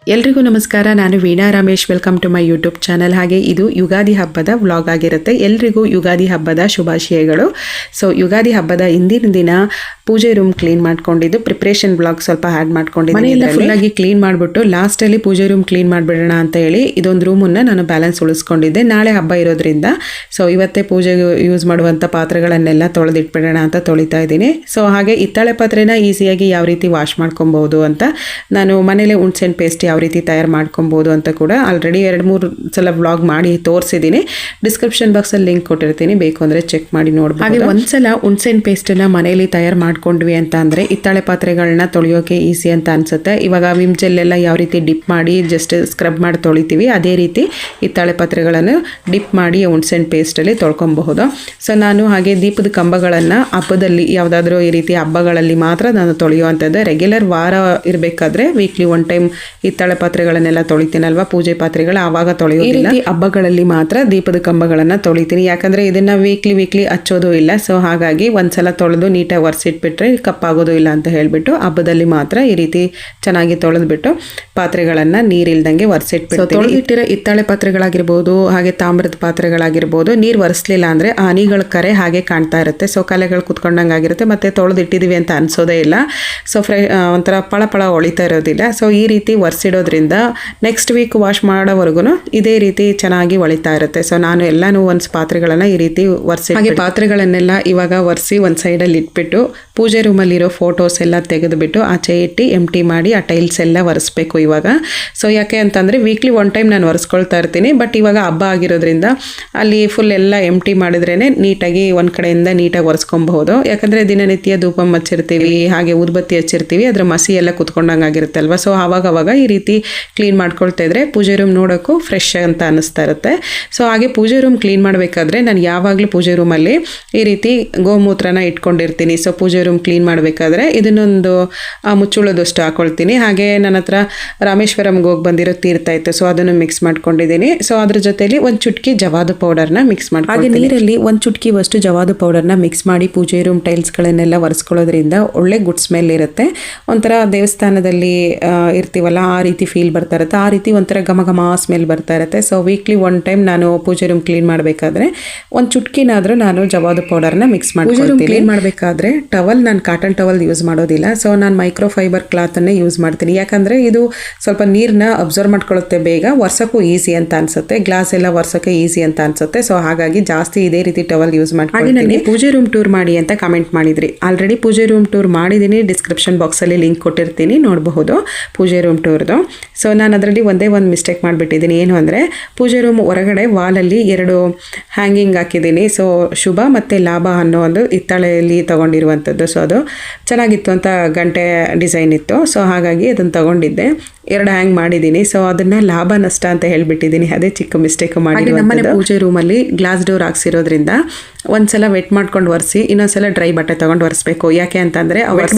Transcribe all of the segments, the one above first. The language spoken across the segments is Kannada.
ಎಲ್ರಿಗೂ ನಮಸ್ಕಾರ. ನಾನು Veena Ramesh. Welcome to my YouTube channel. ಹಾಗೆ ಇದು ಯುಗಾದಿ ಹಬ್ಬದ ವ್ಲಾಗ್ ಆಗಿರುತ್ತೆ. ಎಲ್ರಿಗೂ ಯುಗಾದಿ ಹಬ್ಬದ ಶುಭಾಶಯಗಳು. ಸೊ ಯುಗಾದಿ ಹಬ್ಬದ ಹಿಂದಿನ ದಿನ ಪೂಜೆ ರೂಮ್ ಕ್ಲೀನ್ ಮಾಡ್ಕೊಂಡಿದ್ದು ಪ್ರಿಪ್ರೇಷನ್ ಬ್ಲಾಗ್ ಸ್ವಲ್ಪ ಆ್ಯಡ್ ಮಾಡ್ಕೊಂಡಿದ್ದೀನಿ. ಮನೆಯೆಲ್ಲ ಫುಲ್ಲಾಗಿ ಕ್ಲೀನ್ ಮಾಡಿಬಿಟ್ಟು ಲಾಸ್ಟಲ್ಲಿ ಪೂಜೆ ರೂಮ್ ಕ್ಲೀನ್ ಮಾಡಿಬಿಡೋಣ ಅಂತ ಹೇಳಿ ಇದೊಂದು ರೂಮನ್ನು ನಾನು ಬ್ಯಾಲೆನ್ಸ್ ಉಳಿಸ್ಕೊಂಡಿದ್ದೆ. ನಾಳೆ ಹಬ್ಬ ಇರೋದ್ರಿಂದ ಸೊ ಇವತ್ತೇ ಪೂಜೆಗೆ ಯೂಸ್ ಮಾಡುವಂಥ ಪಾತ್ರೆಗಳನ್ನೆಲ್ಲ ತೊಳೆದಿಟ್ಬಿಡೋಣ ಅಂತ ತೊಳಿತಾ ಇದ್ದೀನಿ. ಸೊ ಹಾಗೆ ಹಿತ್ತಾಳೆ ಪಾತ್ರೆನ ಈಸಿಯಾಗಿ ಯಾವ ರೀತಿ ವಾಶ್ ಮಾಡ್ಕೊಬೋದು ಅಂತ ನಾನು ಮನೇಲೆ ಹುಣ್ಸೆಹಣ್ಣು ಪೇಸ್ಟ್ ಯಾವ ರೀತಿ ತಯಾರು ಮಾಡ್ಕೊಬೋದು ಅಂತ ಕೂಡ ಆಲ್ರೆಡಿ 2-3 ಸಲ ವ್ಲಾಗ್ ಮಾಡಿ ತೋರಿಸಿದ್ದೀನಿ. ಡಿಸ್ಕ್ರಿಪ್ಷನ್ ಬಾಕ್ಸಲ್ಲಿ ಲಿಂಕ್ ಕೊಟ್ಟಿರ್ತೀನಿ, ಬೇಕು ಅಂದರೆ ಚೆಕ್ ಮಾಡಿ ನೋಡ್ಬೋದು. ಹಾಗೆ ಒಂದ್ಸಲ ಹುಣ್ಸೆಹಣ್ಣು ಪೇಸ್ಟನ್ನು ಮನೇಲಿ ತಯಾರು ಮಾಡ್ಕೊಂಡ್ವಿ ಅಂತ ಅಂದರೆ ಹಿತ್ತಾಳೆ ಪಾತ್ರೆಗಳನ್ನ ತೊಳೆಯೋಕೆ ಈಸಿ ಅಂತ ಅನಿಸುತ್ತೆ. ಇವಾಗ ವಿಮ್ ಜೆಲ್ಲೆಲ್ಲ ಯಾವ ರೀತಿ ಡಿಪ್ ಮಾಡಿ ಜಸ್ಟ್ ಸ್ಕ್ರಬ್ ಮಾಡಿ ತೊಳಿತೀವಿ, ಅದೇ ರೀತಿ ಹಿತ್ತಾಳೆ ಪಾತ್ರೆಗಳನ್ನು ಡಿಪ್ ಮಾಡಿ ಹುಣ್ಸೆಹಣ್ಣು ಪೇಸ್ಟಲ್ಲಿ ತೊಳ್ಕೊಬಹುದು. ಸೊ ನಾನು ಹಾಗೆ ದೀಪದ ಕಂಬಗಳನ್ನು ಹಬ್ಬದಲ್ಲಿ ಯಾವುದಾದ್ರೂ ಈ ರೀತಿ ಹಬ್ಬಗಳಲ್ಲಿ ಮಾತ್ರ ನಾನು ತೊಳೆಯುವಂಥದ್ದು. ರೆಗ್ಯುಲರ್ ವಾರ ಇರಬೇಕಾದ್ರೆ ವೀಕ್ಲಿ 1 ಟೈಮ್ ಹಿತ್ತಾಳೆ ಪಾತ್ರೆಗಳನ್ನೆಲ್ಲ ತೊಳಿತೀನಲ್ವಾ, ಪೂಜೆ ಪಾತ್ರೆಗಳು ಆವಾಗ ತೊಳೆಯೋದಿಲ್ಲ. ಈ ರೀತಿ ಹಬ್ಬಗಳಲ್ಲಿ ಮಾತ್ರ ದೀಪದ ಕಂಬಗಳನ್ನು ತೊಳಿತೀನಿ. ಯಾಕಂದರೆ ಇದನ್ನು ವೀಕ್ಲಿ ಹಚ್ಚೋದು ಇಲ್ಲ. ಸೊ ಹಾಗಾಗಿ ಒಂದ್ಸಲ ತೊಳೆದು ನೀಟಾಗಿ ಒರೆಸಿಟ್ಬಿಟ್ರೆ ಕಪ್ಪಾಗೋದು ಇಲ್ಲ ಅಂತ ಹೇಳಿಬಿಟ್ಟು ಹಬ್ಬದಲ್ಲಿ ಮಾತ್ರ ಈ ರೀತಿ ಚೆನ್ನಾಗಿ ತೊಳೆದ್ಬಿಟ್ಟು ಪಾತ್ರೆಗಳನ್ನು ನೀರಿಲ್ದಂಗೆ ಒರೆಸಿಟ್ಬಿಟ್ಟು ತೊಳೆದಿಟ್ಟಿರೋ ಹಿತ್ತಾಳೆ ಪಾತ್ರೆಗಳಾಗಿರ್ಬೋದು, ಹಾಗೆ ತಾಮ್ರದ ಪಾತ್ರೆಗಳಾಗಿರ್ಬೋದು, ನೀರು ಒರೆಸ್ಲಿಲ್ಲ ಅಂದರೆ ಆ ಹನಿಗಳ ಕರೆ ಹಾಗೆ ಕಾಣ್ತಾ ಇರುತ್ತೆ. ಸೊ ಕಲೆಗಳು ಕುತ್ಕೊಂಡಂಗೆ ಆಗಿರುತ್ತೆ, ಮತ್ತು ತೊಳೆದಿಟ್ಟಿದ್ದೀವಿ ಅಂತ ಅನಿಸೋದೇ ಇಲ್ಲ. ಸೊ ಒಂಥರ ಪಳ ಹೊಳಿತಾ ಇರೋದಿಲ್ಲ. ಸೊ ಈ ರೀತಿ ಒರೆಸಿಡೋದ್ರಿಂದ ನೆಕ್ಸ್ಟ್ ವೀಕ್ ವಾಶ್ ಮಾಡೋವರೆಗೂ ಇದೇ ರೀತಿ ಚೆನ್ನಾಗಿ ಹೊಳಿತಾ ಇರುತ್ತೆ. ಸೊ ನಾನು ಎಲ್ಲನೂ ಒಂದು ಪಾತ್ರೆಗಳನ್ನು ಈ ರೀತಿ ಒರೆಸಿ, ಹಾಗೆ ಪಾತ್ರೆಗಳನ್ನೆಲ್ಲ ಇವಾಗ ಒರೆಸಿ ಒಂದು ಸೈಡಲ್ಲಿ ಇಟ್ಬಿಟ್ಟು ಪೂಜೆ ರೂಮಲ್ಲಿರೋ ಫೋಟೋಸ್ ಎಲ್ಲ ತೆಗೆದುಬಿಟ್ಟು ಆಚೆ ಇಟ್ಟು ಎಂಟಿ ಮಾಡಿ ಆ ಟೈಲ್ಸ್ ಎಲ್ಲ ಒರೆಸ್ಬೇಕು ಇವಾಗ. ಸೊ ಯಾಕೆ ಅಂತಂದರೆ ವೀಕ್ಲಿ 1 ಟೈಮ್ ನಾನು ಒರೆಸ್ಕೊಳ್ತಾ ಇರ್ತೀನಿ. ಬಟ್ ಇವಾಗ ಹಬ್ಬ ಆಗಿರೋದ್ರಿಂದ ಅಲ್ಲಿ ಫುಲ್ ಎಲ್ಲ ಎಂಟಿ ಮಾಡಿದ್ರೇ ನೀಟಾಗಿ ಒಂದು ಕಡೆಯಿಂದ ನೀಟಾಗಿ ಒರೆಸ್ಕೊಬಹುದು. ಯಾಕಂದರೆ ದಿನನಿತ್ಯ ಧೂಪ ಹಚ್ಚಿರ್ತೀವಿ, ಹಾಗೆ ಊದುಬತ್ತಿ ಹಚ್ಚಿರ್ತೀವಿ, ಅದರ ಮಸಿ ಎಲ್ಲ ಕುತ್ಕೊಂಡಂಗೆ ಆಗಿರುತ್ತಲ್ವ. ಸೊ ಆವಾಗ ಈ ರೀತಿ ಕ್ಲೀನ್ ಮಾಡ್ಕೊಳ್ತಾ ಇದ್ರೆ ಪೂಜೆ ರೂಮ್ ನೋಡೋಕ್ಕೂ ಫ್ರೆಶ್ ಅಂತ ಅನ್ನಿಸ್ತಾ ಇರುತ್ತೆ. ಸೊ ಹಾಗೆ ಪೂಜೆ ರೂಮ್ ಕ್ಲೀನ್ ಮಾಡಬೇಕಾದ್ರೆ ನಾನು ಯಾವಾಗಲೂ ಪೂಜೆ ರೂಮಲ್ಲಿ ಈ ರೀತಿ ಗೋಮೂತ್ರನ ಇಟ್ಕೊಂಡಿರ್ತೀನಿ. ಸೊ ಪೂಜೆ ರೂಮ್ ಕ್ಲೀನ್ ಮಾಡಬೇಕಾದ್ರೆ ಇದನ್ನೊಂದು ಮುಚ್ಚುಳದಷ್ಟು ಹಾಕೊಳ್ತೀನಿ. ಹಾಗೆ ನನ್ನ ಹತ್ರ ರಾಮೇಶ್ವರಂಗೆ ಹೋಗಿ ಬಂದಿರೋ ತೀರ್ಥ ಇತ್ತು, ಸೊ ಅದನ್ನು ಮಿಕ್ಸ್ ಮಾಡ್ಕೊಂಡಿದ್ದೀನಿ. ಸೊ ಅದ್ರ ಜೊತೆಲಿ ಒಂದು ಚುಟ್ಕಿ ಜವಾದು ಪೌಡರ್ನ ಮಿಕ್ಸ್ ಮಾಡಿ, ಹಾಗೆ ನೀರಲ್ಲಿ ಒಂದು ಚುಟ್ಕಿವಷ್ಟು ಜವಾದು ಪೌಡರ್ನ ಮಿಕ್ಸ್ ಮಾಡಿ ಪೂಜೆ ರೂಮ್ ಟೈಲ್ಸ್ಗಳನ್ನೆಲ್ಲ ಒರೆಸ್ಕೊಳ್ಳೋದ್ರಿಂದ ಒಳ್ಳೆ ಗುಡ್ ಸ್ಮೆಲ್ ಇರುತ್ತೆ. ಒಂಥರ ದೇವಸ್ಥಾನದಲ್ಲಿ ಇರ್ತೀವಲ್ಲ ಆ ರೀತಿ ಫೀಲ್ ಬರ್ತಾ ಇರುತ್ತೆ, ಆ ರೀತಿ ಒಂಥರ ಘಮ ಸ್ಮೆಲ್ ಬರ್ತಾ ಇರುತ್ತೆ. ಸೊ ವೀಕ್ಲಿ 1 ಟೈಮ್ ನಾನು ಪೂಜೆ ರೂಮ್ ಕ್ಲೀನ್ ಮಾಡಬೇಕಾದ್ರೆ ಒಂದು ಚುಟ್ಕಿನಾದರೂ ನಾನು ಜವಾದು ಪೌಡರ್ನ ಮಿಕ್ಸ್ ಮಾಡ್ಕೊಳ್ತೀನಿ. ಕ್ಲೀನ್ ಮಾಡಬೇಕಾದ್ರೆ ಟವಲ್, ನಾನು ಕಾಟನ್ ಟವಲ್ ಯೂಸ್ ಮಾಡೋದಿಲ್ಲ. ಸೊ ನಾನು ಮೈಕ್ರೋ ಫೈಬರ್ ಕ್ಲಾತನ್ನೇ ಯೂಸ್ ಮಾಡ್ತೀನಿ. ಯಾಕಂದರೆ ಇದು ಸ್ವಲ್ಪ ನೀರನ್ನ ಅಬ್ಸರ್ವ್ ಮಾಡ್ಕೊಳ್ಳುತ್ತೆ, ಬೇಗ ಒರ್ಸೋಕ್ಕೂ ಈಸಿ ಅಂತ ಅನಿಸುತ್ತೆ, ಗ್ಲಾಸ್ ಎಲ್ಲ ಒರ್ಸೋಕ್ಕೆ ಈಸಿ ಅಂತ ಅನಿಸುತ್ತೆ. ಸೊ ಹಾಗಾಗಿ ಜಾಸ್ತಿ ಇದೇ ರೀತಿ ಟವಲ್ ಯೂಸ್ ಮಾಡ್ತೀನಿ. ನನಗೆ ಪೂಜೆ ರೂಮ್ ಟೂರ್ ಮಾಡಿ ಅಂತ ಕಮೆಂಟ್ ಮಾಡಿದ್ರಿ. ಆಲ್ರೆಡಿ ಪೂಜೆ ರೂಮ್ ಟೂರ್ ಮಾಡಿದ್ದೀನಿ, ಡಿಸ್ಕ್ರಿಪ್ಷನ್ ಬಾಕ್ಸಲ್ಲಿ ಲಿಂಕ್ ಕೊಟ್ಟಿರ್ತೀನಿ, ನೋಡಬಹುದು ಪೂಜೆ ರೂಮ್ ಟೂರ್ದು. ಸೊ ನಾನು ಅದರಲ್ಲಿ ಒಂದೇ ಒಂದು ಮಿಸ್ಟೇಕ್ ಮಾಡಿಬಿಟ್ಟಿದ್ದೀನಿ. ಏನು ಅಂದರೆ ಪೂಜೆ ರೂಮ್ ಹೊರಗಡೆ ವಾಲಲ್ಲಿ 2 ಹ್ಯಾಂಗಿಂಗ್ ಹಾಕಿದ್ದೀನಿ. ಸೊ ಶುಭ ಮತ್ತು ಲಾಭ ಅನ್ನೋ ಒಂದು ಹಿತ್ತಾಳೆಯಲ್ಲಿ ತೊಗೊಂಡಿರುವಂಥದ್ದು. ಸೊ ಅದು ಚೆನ್ನಾಗಿತ್ತು ಅಂತ ಗಂಟೆ ಡಿಸೈನ್ ಇತ್ತು. ಸೊ ಹಾಗಾಗಿ ಅದನ್ನು ತೊಗೊಂಡಿದ್ದೆ, 2 ಹ್ಯಾಂಗ್ ಮಾಡಿದ್ದೀನಿ. ಸೊ ಅದನ್ನು ಲಾಭ ನಷ್ಟ ಅಂತ ಹೇಳ್ಬಿಟ್ಟಿದ್ದೀನಿ, ಅದೇ ಚಿಕ್ಕ ಮಿಸ್ಟೇಕ್ ಮಾಡಿ. ನಮ್ಮನೆ ಪೂಜೆ ರೂಮಲ್ಲಿ ಗ್ಲಾಸ್ ಡೋರ್ ಹಾಕ್ಸಿರೋದ್ರಿಂದ ಒಂದ್ಸಲ ವೆಟ್ ಮಾಡ್ಕೊಂಡು ಒರೆಸಿ ಇನ್ನೊಂದ್ಸಲ ಡ್ರೈ ಬಟ್ಟೆ ತೊಗೊಂಡು ಒರೆಸ್ಬೇಕು. ಯಾಕೆ ಅಂತಂದರೆ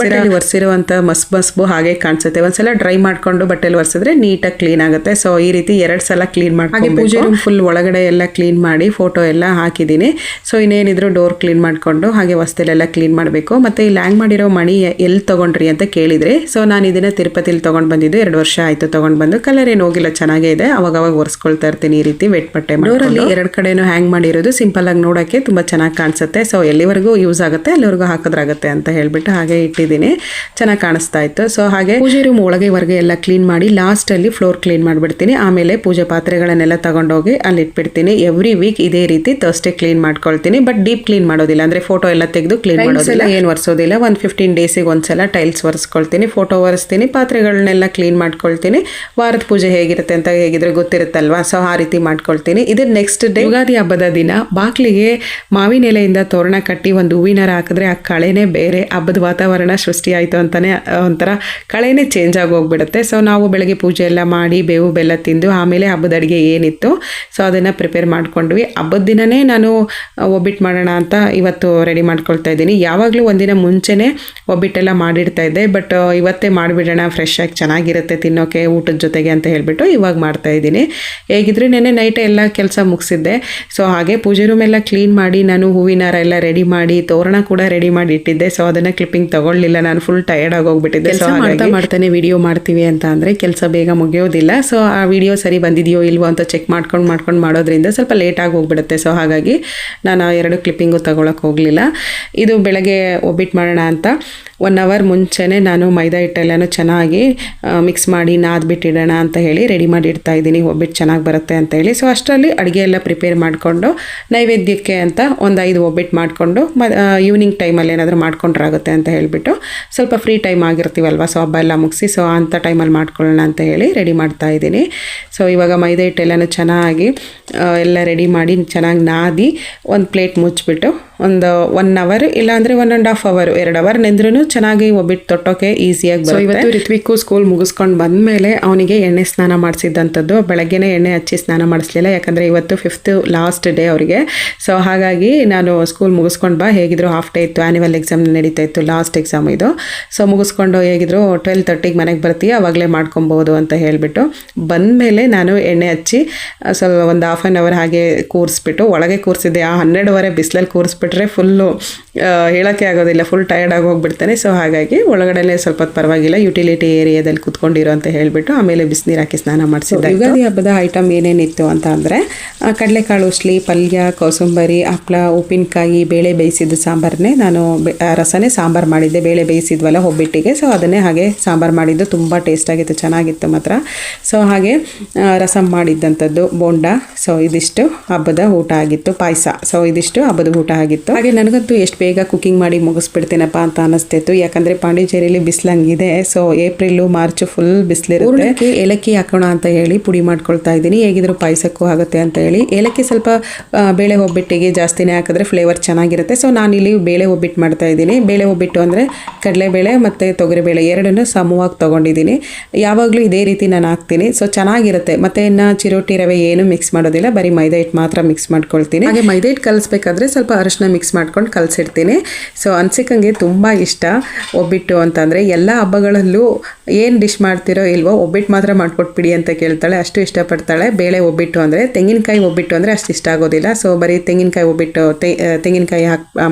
ಒರೆಸಿರುವಂಥ ಮಸ್ಬು ಹಾಗೆ ಕಾಣಿಸುತ್ತೆ. ಒಂದ್ಸಲ ಡ್ರೈ ಮಾಡ್ಕೊಂಡು ಬಟ್ಟೆಲಿ ಒರೆಸಿದ್ರೆ ನೀಟಾಗಿ ಕ್ಲೀನ್ ಆಗುತ್ತೆ. ಸೊ ಈ ರೀತಿ 2 ಸಲ ಕ್ಲೀನ್ ಮಾಡಿ, ಹಾಗೆ ಪೂಜೆ ರೂಮ್ ಫುಲ್ ಒಳಗಡೆ ಎಲ್ಲ ಕ್ಲೀನ್ ಮಾಡಿ ಫೋಟೋ ಎಲ್ಲ ಹಾಕಿದ್ದೀನಿ. ಸೊ ಇನ್ನೇನಿದ್ರು ಡೋರ್ ಕ್ಲೀನ್ ಮಾಡಿಕೊಂಡು ಹಾಗೆ ಹೊಸ್ತೆಲೆಲ್ಲ ಕ್ಲೀನ್ ಮಾಡಬೇಕು. ಮತ್ತು ಇಲ್ಲಿ ಹ್ಯಾಂಗ್ ಮಾಡಿರೋ ಮಣಿ ಎಲ್ಲಿ ತೊಗೊಂಡ್ರಿ ಅಂತ ಕೇಳಿದರೆ, ಸೊ ನಾನು ಇದನ್ನು ತಿರುಪತಿಲಿ ತೊಗೊಂಡು ಬಂದಿದ್ದು, 2 ವರ್ಷ ಆಯಿತು ತೊಗೊಂಡು ಬಂದು. ಕಲರ್ ಏನು ಹೋಗಿಲ್ಲ, ಚೆನ್ನಾಗೇ ಇದೆ. ಅವಾಗ ಒರೆಸ್ಕೊಳ್ತಾ ಇರ್ತೀನಿ ಈ ರೀತಿ ವೆಟ್ ಬಟ್ಟೆ. ಡೋರಲ್ಲಿ 2 ಕಡೆನೂ ಹ್ಯಾಂಗ್ ಮಾಡಿರೋದು ಸಿಂಪಲ್ ಆಗಿ ನೋಡೋಕ್ಕೆ ತುಂಬ ಚೆನ್ನಾಗಿ ಕಾಣಿಸುತ್ತೆ. ಸೊ ಎಲ್ಲಿವರೆಗೂ ಯೂಸ್ ಆಗುತ್ತೆ ಅಲ್ಲಿವರೆಗೂ ಹಾಕಿದ್ರಾಗುತ್ತೆ ಅಂತ ಹೇಳ್ಬಿಟ್ಟು ಹಾಗೆ ಇಟ್ಟಿದ್ದೀನಿ, ಚೆನ್ನಾಗಿ ಕಾಣಿಸ್ತಾ ಇತ್ತು. ಸೊ ಹಾಗೆ ಪೂಜೆ ರೂಮ್ ಒಳಗೆ ಹೊರಗೆ ಎಲ್ಲ ಕ್ಲೀನ್ ಮಾಡಿ ಲಾಸ್ಟಲ್ಲಿ ಫ್ಲೋರ್ ಕ್ಲೀನ್ ಮಾಡಿಬಿಡ್ತೀನಿ. ಆಮೇಲೆ ಪೂಜೆ ಪಾತ್ರೆಗಳನ್ನೆಲ್ಲ ತಗೊಂಡೋಗಿ ಅಲ್ಲಿ ಇಟ್ಬಿಡ್ತೀನಿ. ಎವ್ರಿ ವೀಕ್ ಇದೇ ರೀತಿ ಥರ್ಸ್ಡೇ ಕ್ಲೀನ್ ಮಾಡ್ಕೊಳ್ತೀನಿ. ಬಟ್ ಡೀಪ್ ಕ್ಲೀನ್ ಮಾಡೋದಿಲ್ಲ, ಅಂದರೆ ಫೋಟೋ ಎಲ್ಲ ತೆಗೆದು ಕ್ಲೀನ್ ಮಾಡೋದಿಲ್ಲ, ಏನು ಒರೆಸೋದಿಲ್ಲ. ಒಂದು 15 ಡೇಸಿಗೆ ಒಂದ್ಸಲ ಟೈಲ್ಸ್ ಒರೆಸ್ಕೊಳ್ತೀನಿ, ಫೋಟೋ ಒರೆಸ್ತೀನಿ, ಪಾತ್ರೆಗಳನ್ನೆಲ್ಲ ಕ್ಲೀನ್ ಮಾಡ್ಕೊಳ್ತೀನಿ. ವಾರದ ಪೂಜೆ ಹೇಗಿರುತ್ತೆ ಅಂತ ಹೇಗಿದ್ರೆ ಗೊತ್ತಿರುತ್ತಲ್ವಾ. ಸೊ ಆ ರೀತಿ ಮಾಡ್ಕೊಳ್ತೀನಿ. ಇದು ನೆಕ್ಸ್ಟ್ ಡೇ ಯುಗಾದಿ ಹಬ್ಬದ ದಿನ ಬಾಗಿಲಿಗೆ ಮಾವಿನ ಎಲೆಯಿಂದ ತೋರಣ ಕಟ್ಟಿ ಒಂದು ಹೂವಿನಾರ ಹಾಕಿದ್ರೆ ಆ ಕಳೆನೇ ಬೇರೆ, ಹಬ್ಬದ ವಾತಾವರಣ ಸೃಷ್ಟಿ ಆಯಿತು ಅಂತಲೇ ಒಂಥರ ಕಳೆನೇ ಚೇಂಜ್ ಆಗಿ ಹೋಗ್ಬಿಡುತ್ತೆ. ಸೊ ನಾವು ಬೆಳಗ್ಗೆ ಪೂಜೆ ಎಲ್ಲ ಮಾಡಿ ಬೇವು ಬೆಲ್ಲ ತಿಂದು ಆಮೇಲೆ ಹಬ್ಬದ ಅಡುಗೆ ಏನಿತ್ತು ಸೊ ಅದನ್ನು ಪ್ರಿಪೇರ್ ಮಾಡ್ಕೊಂಡ್ವಿ. ಹಬ್ಬದ ದಿನವೇ ನಾನು ಒಬ್ಬಿಟ್ಟು ಮಾಡೋಣ ಅಂತ ಇವತ್ತು ರೆಡಿ ಮಾಡ್ಕೊಳ್ತಾ ಇದ್ದೀನಿ. ಯಾವಾಗಲೂ ಒಂದಿನ ಮುಂಚೆನೇ ಒಬ್ಬಿಟ್ಟೆಲ್ಲ ಮಾಡಿಡ್ತಾ ಇದ್ದೆ. ಬಟ್ ಇವತ್ತೇ ಮಾಡಿಬಿಡೋಣ, ಫ್ರೆಶ್ ಆಗಿ ಚೆನ್ನಾಗಿರುತ್ತೆ ತಿನ್ನೋಕ್ಕೆ ಊಟದ ಜೊತೆಗೆ ಅಂತ ಹೇಳಿಬಿಟ್ಟು ಇವಾಗ ಮಾಡ್ತಾಯಿದ್ದೀನಿ. ಹೇಗಿದ್ರೆ ನೆನ್ನೆ ನೈಟ್ ಎಲ್ಲ ಕೆಲಸ ಮುಗಿಸಿದ್ದೆ. ಸೊ ಹಾಗೆ ಪೂಜೆ ರೂಮ್ ಎಲ್ಲ ಕ್ಲೀನ್ ಮಾಡಿ ನಾನು ಹೂವಿನ ಹಾರ ಎಲ್ಲ ರೆಡಿ ಮಾಡಿ ತೋರಣ ಕೂಡ ರೆಡಿ ಮಾಡಿ ಇಟ್ಟಿದ್ದೆ. ಸೊ ಅದನ್ನು ಕ್ಲಿಪ್ಪಿಂಗ್ ತೊಗೊಳ್ಳಿಲ್ಲ, ನಾನು ಫುಲ್ ಟಯರ್ಡ್ ಆಗಿ ಹೋಗ್ಬಿಟ್ಟಿದ್ದೆ. ಸೊ ಮಾಡ್ತಾನೆ ವಿಡಿಯೋ ಮಾಡ್ತೀವಿ ಅಂತ ಅಂದರೆ ಕೆಲಸ ಬೇಗ ಮುಗಿಯೋದಿಲ್ಲ. ಸೊ ಆ ವಿಡಿಯೋ ಸರಿ ಬಂದಿದೆಯೋ ಇಲ್ವೋ ಅಂತ ಚೆಕ್ ಮಾಡ್ಕೊಂಡು ಮಾಡೋದ್ರಿಂದ ಸ್ವಲ್ಪ ಲೇಟಾಗಿ ಹೋಗ್ಬಿಡುತ್ತೆ. ಸೊ ಹಾಗಾಗಿ ನಾನು 2 ಕ್ಲಿಪ್ಪಿಂಗು ತೊಗೊಳಕ್ಕೆ ಹೋಗಲಿಲ್ಲ. ಇದು ಬೆಳಗ್ಗೆ ಒಬ್ಬಿಟ್ಟು ಮಾಡೋಣ ಅಂತ 1 ಅವರ್ ಮುಂಚೆನೇ ನಾನು ಮೈದಾ ಹಿಟ್ಟೆಲ್ಲನೂ ಚೆನ್ನಾಗಿ ಮಿಕ್ಸ್ ಮಾಡಿ ನಾದ್ಬಿಟ್ಟಿಡೋಣ ಅಂತ ಹೇಳಿ ರೆಡಿ ಮಾಡಿ ಇಡ್ತಾ ಇದ್ದೀನಿ, ಒಬ್ಬಿಟ್ಟು ಚೆನ್ನಾಗಿ ಬರುತ್ತೆ ಅಂತ ಹೇಳಿ. ಸೊ ಅಷ್ಟರಲ್ಲಿ ಅಡುಗೆ ಎಲ್ಲ ಪ್ರಿಪೇರ್ ಮಾಡಿಕೊಂಡು ನೈವೇದ್ಯಕ್ಕೆ ಅಂತ ಒಂದು 5 ಒಬ್ಬಿಟ್ಟು ಮಾಡಿಕೊಂಡು ಈವ್ನಿಂಗ್ ಟೈಮಲ್ಲಿ ಏನಾದರೂ ಮಾಡ್ಕೊಂಡ್ರಾಗುತ್ತೆ ಅಂತ ಹೇಳಿಬಿಟ್ಟು ಸ್ವಲ್ಪ ಫ್ರೀ ಟೈಮ್ ಆಗಿರ್ತೀವಲ್ವ, ಸೊ ಹಬ್ಬ ಎಲ್ಲ ಮುಗಿಸಿ ಸೊ ಅಂಥ ಟೈಮಲ್ಲಿ ಮಾಡ್ಕೊಳ್ಳೋಣ ಅಂತ ಹೇಳಿ ರೆಡಿ ಮಾಡ್ತಾ ಇದ್ದೀನಿ. ಸೊ ಇವಾಗ ಮೈದಾ ಹಿಟ್ಟೆಲ್ಲನೂ ಚೆನ್ನಾಗಿ ಎಲ್ಲ ರೆಡಿ ಮಾಡಿ ಚೆನ್ನಾಗಿ ನಾದಿ ಒಂದು ಪ್ಲೇಟ್ ಮುಚ್ಚಿಬಿಟ್ಟು ಒಂದು 1 ಅವರ್ ಇಲ್ಲಾಂದರೆ 1.5 ಅವರ್ 2 ಅವರ್ ನೆಂದ್ರೂ ಚೆನ್ನಾಗಿ ಒಬ್ಬಿಟ್ಟು ತೊಟ್ಟೋಕೆ ಈಸಿಯಾಗಿ ಬರುತ್ತೆ. ಇವತ್ತು ರಿತ್ವಿಕ್ಕು ಸ್ಕೂಲ್ ಮುಗಿಸ್ಕೊಂಡು ಬಂದಮೇಲೆ ಅವನಿಗೆ ಎಣ್ಣೆ ಸ್ನಾನ ಮಾಡಿಸಿದ್ದಂಥದ್ದು. ಬೆಳಗ್ಗೆನೇ ಎಣ್ಣೆ ಹಚ್ಚಿ ಸ್ನಾನ ಮಾಡಿಸ್ಲಿಲ್ಲ, ಯಾಕಂದರೆ ಇವತ್ತು 5th ಲಾಸ್ಟ್ ಡೇ ಅವರಿಗೆ. ಸೊ ಹಾಗಾಗಿ ನಾನು ಸ್ಕೂಲ್ ಮುಗಿಸ್ಕೊಂಡು ಬಾ, ಹೇಗಿದ್ರು ಹಾಫ್ ಡೇ ಇತ್ತು, ಆ್ಯನ್ಯುವಲ್ ಎಕ್ಸಾಮ್ ನಡೀತಾ ಇತ್ತು, ಲಾಸ್ಟ್ ಎಕ್ಸಾಮ್ ಇದು. ಸೊ ಮುಗಿಸ್ಕೊಂಡು ಹೇಗಿದ್ರು 12:30ಗೆ ಮನೆಗೆ ಬರ್ತೀಯ, ಅವಾಗಲೇ ಮಾಡ್ಕೊಬೋದು ಅಂತ ಹೇಳಿಬಿಟ್ಟು ಬಂದಮೇಲೆ ನಾನು ಎಣ್ಣೆ ಹಚ್ಚಿ ಸ್ವಲ್ಪ ಒಂದು ಹಾಫ್ ಆನ್ ಅವರ್ ಹಾಗೆ ಕೂರಿಸ್ಬಿಟ್ಟು ಒಳಗೆ ಕೂರಿಸಿದ್ದೆ. ಆ 12:30 ಬಿಸಿಲಲ್ಲಿ ಕೂರಿಸ್ಬಿಟ್ರೆ ಫುಲ್ಲು ಹೇಳೋಕ್ಕೆ ಆಗೋದಿಲ್ಲ, ಫುಲ್ ಟಯರ್ಡ್ ಆಗಿ ಹೋಗ್ಬಿಡ್ತಾನೆ. ಸೊ ಹಾಗಾಗಿ ಒಳಗಡೆ ಸ್ವಲ್ಪ ಪರವಾಗಿಲ್ಲ ಯುಟಿಲಿಟಿ ಏರಿಯಾದಲ್ಲಿ ಕೂತ್ಕೊಂಡಿರೋ ಅಂತ ಹೇಳಿಬಿಟ್ಟು ಆಮೇಲೆ ಬಿಸಿನೀರು ಹಾಕಿ ಸ್ನಾನ ಮಾಡಿಸಿದ್ದೆ. ಯುಗಾದಿ ಹಬ್ಬದ ಐಟಮ್ ಏನೇನಿತ್ತು ಅಂತ ಅಂದರೆ ಕಡಲೆಕಾಳು ಉಸ್ಲಿ, ಪಲ್ಯ, ಕೋಸಂಬರಿ, ಹಪ್ಪಳ, ಉಪ್ಪಿನಕಾಯಿ, ಬೇಳೆ ಬೇಯಿಸಿದ ಸಾಂಬಾರನ್ನೇ ನಾನು ರಸನೇ ಸಾಂಬಾರು ಮಾಡಿದ್ದೆ. ಬೇಳೆ ಬೇಯಿಸಿದ್ವಲ್ಲ ಒಬ್ಬಿಟ್ಟಿಗೆ, ಸೊ ಅದನ್ನೇ ಹಾಗೆ ಸಾಂಬಾರು ಮಾಡಿದ್ದು, ತುಂಬ ಟೇಸ್ಟಾಗಿತ್ತು, ಚೆನ್ನಾಗಿತ್ತು ಮಾತ್ರ. ಸೊ ಹಾಗೆ ರಸಮ್ ಮಾಡಿದ್ದಂಥದ್ದು, ಬೋಂಡ. ಸೊ ಇದಿಷ್ಟು ಹಬ್ಬದ ಊಟ ಆಗಿತ್ತು. ಪಾಯಸ. ಸೊ ಇದಿಷ್ಟು ಹಬ್ಬದ ಊಟ ಆಗಿತ್ತು. ಹಾಗೆ ನನಗಂತೂ ಎಷ್ಟು ಬೇಗ ಕುಕಿಂಗ್ ಮಾಡಿ ಮುಗಿಸ್ಬಿಡ್ತೀನಪ್ಪ ಅಂತ ಅನ್ನಿಸ್ತಿತ್ತು, ಯಾಕಂದರೆ ಪಾಂಡಿಚೇರಿಯಲ್ಲಿ ಬಿಸಿಲಂಗಿದೆ. ಸೊ ಏಪ್ರಿಲು ಮಾರ್ಚು ಫುಲ್ ಬಿಸಿಲಿರುತ್ತೆ. ಏಲಕ್ಕಿ ಹಾಕೋಣ ಅಂತ ಹೇಳಿ ಪುಡಿ ಮಾಡ್ಕೊಳ್ತಾ ಇದ್ದೀನಿ, ಹೇಗಿದ್ರು ಪಾಯಸಕ್ಕೂ ಆಗುತ್ತೆ ಅಂತ ಹೇಳಿ. ಏಲಕ್ಕಿ ಸ್ವಲ್ಪ ಬೇಳೆ ಒಬ್ಬಿಟ್ಟಿಗೆ ಜಾಸ್ತಿನೇ ಹಾಕಿದ್ರೆ ಫ್ಲೇವರ್ ಚೆನ್ನಾಗಿರುತ್ತೆ. ಸೊ ನಾನಿಲ್ಲಿ ಬೇಳೆ ಒಬ್ಬಿಟ್ಟು ಮಾಡ್ತಾ ಇದ್ದೀನಿ. ಬೇಳೆ ಒಬ್ಬಿಟ್ಟು ಅಂದರೆ ಕಡಲೆಬೇಳೆ ಮತ್ತು ತೊಗರಿಬೇಳೆ ಎರಡನ್ನೂ ಸಮವಾಗಿ ತೊಗೊಂಡಿದ್ದೀನಿ. ಯಾವಾಗಲೂ ಇದೇ ರೀತಿ ನಾನು ಹಾಕ್ತೀನಿ. ಸೊ ಚೆನ್ನಾಗಿರುತ್ತೆ. ಮತ್ತು ಇನ್ನು ಚಿರೋಟಿ ರವೆ ಏನು ಮಿಕ್ಸ್ ಮಾಡೋದಿಲ್ಲ, ಬರೀ ಮೈದಾ ಹಿಟ್ಟು ಮಾತ್ರ ಮಿಕ್ಸ್ ಮಾಡ್ಕೊಳ್ತೀನಿ. ಹಾಗೆ ಮೈದಾ ಹಿಟ್ಟು ಕಲಿಸ್ಬೇಕಾದ್ರೆ ಸ್ವಲ್ಪ ಅರಿಶಿನ ಮಿಕ್ಸ್ ಮಾಡ್ಕೊಂಡು ಕಲಸಿಡ್ತೀನಿ. ಸೊ ಅನ್ಸಿಕಂಗೆ ತುಂಬ ಇಷ್ಟ ಒಬ್ಬಿಟ್ಟು ಅಂತಂದರೆ. ಎಲ್ಲ ಹಬ್ಬಗಳಲ್ಲೂ ಏನು ಡಿಶ್ ಮಾಡ್ತಿರೋ ಇಲ್ವೋ ಒಬ್ಬಿಟ್ಟು ಮಾತ್ರ ಮಾಡ್ಕೊಟ್ಬಿಡಿ ಅಂತ ಕೇಳ್ತಾಳೆ, ಅಷ್ಟು ಇಷ್ಟಪಡ್ತಾಳೆ. ಬೇಳೆ ಒಬ್ಬಿಟ್ಟು ಅಂದರೆ, ತೆಂಗಿನಕಾಯಿ ಒಬ್ಬಿಟ್ಟು ಅಂದರೆ ಅಷ್ಟು ಇಷ್ಟ ಆಗೋದಿಲ್ಲ. ಸೊ ಬರೀ ತೆಂಗಿನಕಾಯಿ ಒಬ್ಬಿಟ್ಟು ತೆಂಗಿನಕಾಯಿ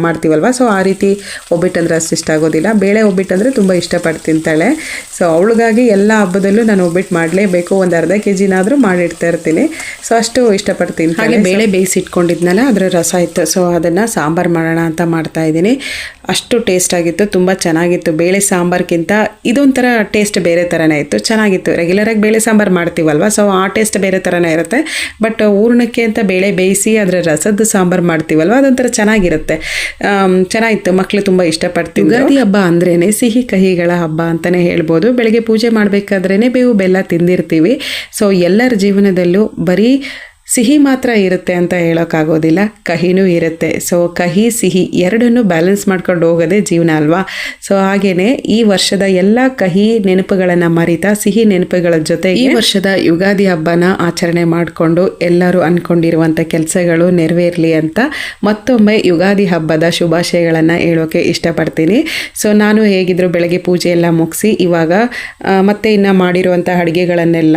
ಮಾಡ್ತೀವಲ್ವ, ಸೊ ಆ ರೀತಿ ಒಬ್ಬಿಟ್ಟು ಅಂದರೆ ಅಷ್ಟು ಇಷ್ಟ ಆಗೋದಿಲ್ಲ. ಬೇಳೆ ಒಬ್ಬಿಟ್ಟು ಅಂದರೆ ತುಂಬ ಇಷ್ಟಪಟ್ಟು ತಿಂತಾಳೆ. ಸೊ ಅವಳಿಗಾಗಿ ಎಲ್ಲ ಹಬ್ಬದಲ್ಲೂ ನಾನು ಒಬ್ಬಿಟ್ಟು ಮಾಡಲೇಬೇಕು, ಒಂದು ಅರ್ಧ ಕೆಜಿನಾದರೂ ಮಾಡಿಡ್ತಾ ಇರ್ತೀನಿ. ಸೊ ಅಷ್ಟು ಇಷ್ಟಪಟ್ಟು ತಿಂತಾಳೆ. ಹಾಗೆ ಬೇಳೆ ಬೇಯಿಸಿಟ್ಕೊಂಡಿದ್ನಲ್ಲ ಅದರ ರಸ ಇತ್ತು, ಸೊ ಅದನ್ನು ಸಾಂಬಾರು ಮಾಡೋಣ ಅಂತ ಮಾಡ್ತಾ ಇದ್ದೀನಿ. ಅಷ್ಟು ಟೇಸ್ಟ್ ಆಗಿತ್ತು, ತುಂಬ ಚೆನ್ನಾಗಿತ್ತು. ಬೇಳೆ ಸಾಂಬಾರ್ಗಿಂತ ಇದೊಂಥರ ಟೇಸ್ಟ್ ಬೇರೆ ಥರನೇ ಇತ್ತು, ಚೆನ್ನಾಗಿತ್ತು. ರೆಗ್ಯುಲರಾಗಿ ಬೇಳೆ ಸಾಂಬಾರು ಮಾಡ್ತೀವಲ್ವ, ಸೊ ಆ ಟೇಸ್ಟ್ ಬೇರೆ ಥರನೇ ಇರುತ್ತೆ. ಬಟ್ ಹೂರ್ಣಕ್ಕೆ ಅಂತ ಬೇಳೆ ಬೇಯಿಸಿ ಅದರ ರಸದ ಸಾಂಬಾರು ಮಾಡ್ತೀವಲ್ವ, ಅದೊಂಥರ ಚೆನ್ನಾಗಿರುತ್ತೆ. ಚೆನ್ನಾಗಿತ್ತು, ಮಕ್ಕಳು ತುಂಬ ಇಷ್ಟಪಡ್ತೀವಿ. ಯುಗಾದಿ ಹಬ್ಬ ಅಂದ್ರೇ ಸಿಹಿ ಕಹಿಗಳ ಹಬ್ಬ ಅಂತಲೇ ಹೇಳ್ಬೋದು. ಬೆಳಗ್ಗೆ ಪೂಜೆ ಮಾಡಬೇಕಾದ್ರೇ ಬೇವು ಬೆಲ್ಲ ತಿಂದಿರ್ತೀವಿ. ಸೊ ಎಲ್ಲರ ಜೀವನದಲ್ಲೂ ಬರೀ ಸಿಹಿ ಮಾತ್ರ ಇರುತ್ತೆ ಅಂತ ಹೇಳೋಕ್ಕಾಗೋದಿಲ್ಲ, ಕಹಿನೂ ಇರುತ್ತೆ. ಸೊ ಕಹಿ ಸಿಹಿ ಎರಡನ್ನೂ ಬ್ಯಾಲೆನ್ಸ್ ಮಾಡ್ಕೊಂಡು ಹೋಗೋದೇ ಜೀವನ ಅಲ್ವಾ. ಸೊ ಹಾಗೆಯೇ ಈ ವರ್ಷದ ಎಲ್ಲ ಕಹಿ ನೆನಪುಗಳನ್ನು ಮರಿತಾ ಸಿಹಿ ನೆನಪುಗಳ ಜೊತೆ ಈ ವರ್ಷದ ಯುಗಾದಿ ಹಬ್ಬನ ಆಚರಣೆ ಮಾಡಿಕೊಂಡು ಎಲ್ಲರೂ ಅಂದ್ಕೊಂಡಿರುವಂಥ ಕೆಲಸಗಳು ನೆರವೇರಲಿ ಅಂತ ಮತ್ತೊಮ್ಮೆ ಯುಗಾದಿ ಹಬ್ಬದ ಶುಭಾಶಯಗಳನ್ನು ಹೇಳೋಕ್ಕೆ ಇಷ್ಟಪಡ್ತೀನಿ. ಸೊ ನಾನು ಹೇಗಿದ್ರು ಬೆಳಗ್ಗೆ ಪೂಜೆ ಎಲ್ಲ ಮುಗಿಸಿ ಇವಾಗ ಮತ್ತೆ ಇನ್ನು ಮಾಡಿರುವಂಥ ಅಡುಗೆಗಳನ್ನೆಲ್ಲ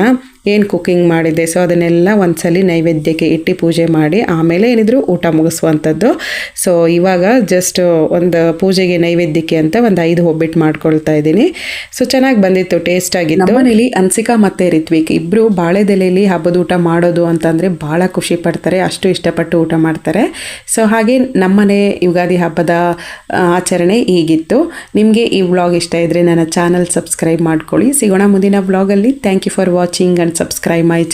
ಏನು ಕುಕ್ಕಿಂಗ್ ಮಾಡಿದ್ದೆ, ಸೊ ಅದನ್ನೆಲ್ಲ ಒಂದ್ಸಲಿ ನೈವೇದ್ಯಕ್ಕೆ ಇಟ್ಟು ಪೂಜೆ ಮಾಡಿ ಆಮೇಲೆ ಏನಿದ್ರು ಊಟ ಮುಗಿಸುವಂಥದ್ದು. ಸೊ ಇವಾಗ ಜಸ್ಟ್ ಒಂದು ಪೂಜೆಗೆ ನೈವೇದ್ಯಕ್ಕೆ ಅಂತ ಒಂದು 5 ಒಬ್ಬಿಟ್ಟು ಮಾಡ್ಕೊಳ್ತಾ ಇದ್ದೀನಿ. ಸೊ ಚೆನ್ನಾಗಿ ಬಂದಿತ್ತು, ಟೇಸ್ಟ್ ಆಗಿತ್ತು. ನಮ್ಮನೇಲಿ ಅನ್ಸಿಕಾ ಮತ್ತು ರಿತ್ವಿಕ್ ಇಬ್ಬರು ಬಾಳೆದೆಲೆಯಲ್ಲಿ ಹಬ್ಬದ ಊಟ ಮಾಡೋದು ಅಂತಂದರೆ ಭಾಳ ಖುಷಿ ಪಡ್ತಾರೆ, ಅಷ್ಟು ಇಷ್ಟಪಟ್ಟು ಊಟ ಮಾಡ್ತಾರೆ. ಸೊ ಹಾಗೆ ನಮ್ಮನೆ ಯುಗಾದಿ ಹಬ್ಬದ ಆಚರಣೆ ಹೀಗಿತ್ತು. ನಿಮಗೆ ಈ ವ್ಲಾಗ್ ಇಷ್ಟ ಇದ್ದರೆ ನನ್ನ ಚಾನಲ್ ಸಬ್ಸ್ಕ್ರೈಬ್ ಮಾಡ್ಕೊಳ್ಳಿ. ಸಿಗೋಣ ಮುಂದಿನ ವ್ಲಾಗಲ್ಲಿ. Thank you for watching and subscribe my channel.